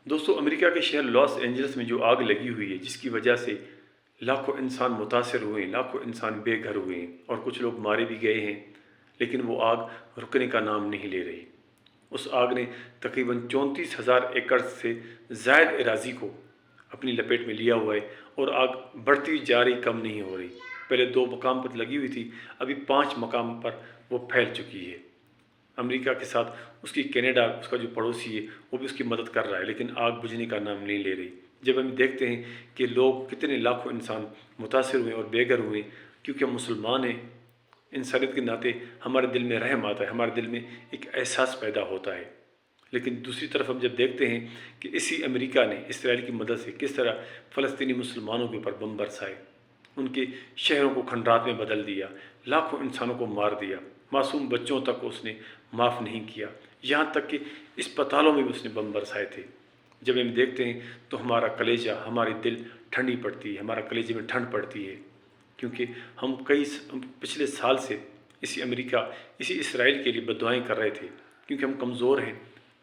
دوستو، امریکہ کے شہر لاس اینجلس میں جو آگ لگی ہوئی ہے، جس کی وجہ سے لاکھوں انسان متاثر ہوئے ہیں، لاکھوں انسان بے گھر ہوئے ہیں اور کچھ لوگ مارے بھی گئے ہیں، لیکن وہ آگ رکنے کا نام نہیں لے رہی۔ اس آگ نے تقریباً 34,000 ایکڑ سے زائد اراضی کو اپنی لپیٹ میں لیا ہوا ہے، اور آگ بڑھتی جا رہی، کم نہیں ہو رہی۔ پہلے 2 مقام پر لگی ہوئی تھی، ابھی 5 مقام پر وہ پھیل چکی ہے۔ امریکہ کے ساتھ اس کی کینیڈا، اس کا جو پڑوسی ہے، وہ بھی اس کی مدد کر رہا ہے، لیکن آگ بجھنے کا نام نہیں لے رہی۔ جب ہم دیکھتے ہیں کہ لوگ کتنے لاکھوں انسان متاثر ہوئے اور بے گھر ہوئے، کیونکہ ہم مسلمان ہیں، انسانیت کے ناطے ہمارے دل میں رحم آتا ہے، ہمارے دل میں ایک احساس پیدا ہوتا ہے۔ لیکن دوسری طرف ہم جب دیکھتے ہیں کہ اسی امریکہ نے اسرائیل کی مدد سے کس طرح فلسطینی مسلمانوں کے اوپر بم برسائے، ان کے شہروں کو کھنڈرات میں بدل دیا، لاکھوں انسانوں کو مار دیا، معصوم بچوں تک اس نے معاف نہیں کیا، یہاں تک کہ اسپتالوں میں بھی اس نے بم برسائے تھے۔ جب ہم دیکھتے ہیں تو ہمارا کلیجہ، ہماری دل ٹھنڈی پڑتی ہے، ہمارا کلیجے میں ٹھنڈ پڑتی ہے، کیونکہ ہم پچھلے سال سے اسی امریکہ، اسی اسرائیل کے لیے بددعائیں کر رہے تھے، کیونکہ ہم کمزور ہیں،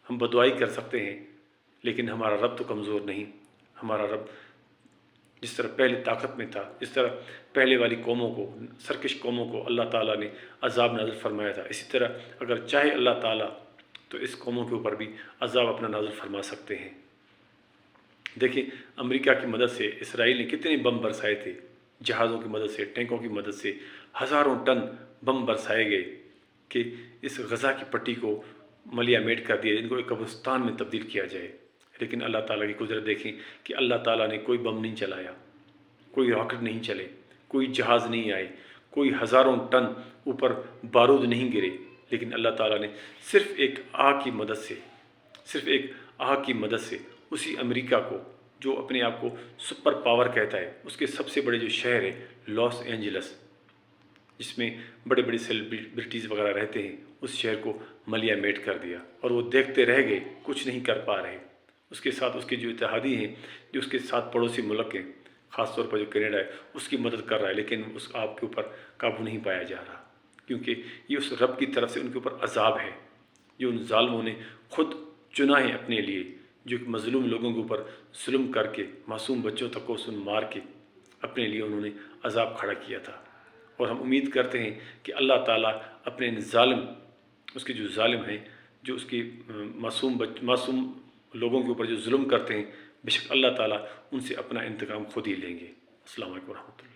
ہم بددعائی کر سکتے ہیں، لیکن ہمارا رب تو کمزور نہیں۔ ہمارا رب جس طرح پہلے طاقت میں تھا، جس طرح پہلے والی قوموں کو، سرکش قوموں کو اللہ تعالیٰ نے عذاب نازل فرمایا تھا، اسی طرح اگر چاہے اللہ تعالیٰ تو اس قوموں کے اوپر بھی عذاب اپنا نازل فرما سکتے ہیں۔ دیکھیں، امریکہ کی مدد سے اسرائیل نے کتنے بم برسائے تھے، جہازوں کی مدد سے، ٹینکوں کی مدد سے ہزاروں ٹن بم برسائے گئے کہ اس غزہ کی پٹی کو ملیا میٹ کر دیا، ان کو ایک قبرستان میں تبدیل کیا جائے۔ لیکن اللہ تعالیٰ کی قدرت دیکھیں کہ اللہ تعالیٰ نے کوئی بم نہیں چلایا، کوئی راکٹ نہیں چلے، کوئی جہاز نہیں آئے، کوئی ہزاروں ٹن اوپر بارود نہیں گرے، لیکن اللہ تعالیٰ نے صرف ایک آگ کی مدد سے اسی امریکہ کو، جو اپنے آپ کو سپر پاور کہتا ہے، اس کے سب سے بڑے جو شہر ہے لاس اینجلس، جس میں بڑے بڑے سیلیبریٹیز وغیرہ رہتے ہیں، اس شہر کو ملیا میٹ کر دیا، اور وہ دیکھتے رہ گئے، کچھ نہیں کر پا رہے۔ اس کے ساتھ اس کے جو اتحادی ہیں، جو اس کے ساتھ پڑوسی ملک ہیں، خاص طور پر جو کینیڈا ہے، اس کی مدد کر رہا ہے، لیکن اس آگ کے اوپر قابو نہیں پایا جا رہا، کیونکہ یہ اس رب کی طرف سے ان کے اوپر عذاب ہے، جو ان ظالموں نے خود چنا ہے اپنے لیے، جو مظلوم لوگوں کے اوپر ظلم کر کے، معصوم بچوں تک کو مار کے اپنے لیے انہوں نے عذاب کھڑا کیا تھا۔ اور ہم امید کرتے ہیں کہ اللہ تعالیٰ اپنے ظالم، اس کے جو ظالم ہیں، جو اس کی معصوم لوگوں کے اوپر جو ظلم کرتے ہیں، بے شک اللہ تعالیٰ ان سے اپنا انتقام خود ہی لیں گے۔ السلام علیکم ورحمۃ اللہ۔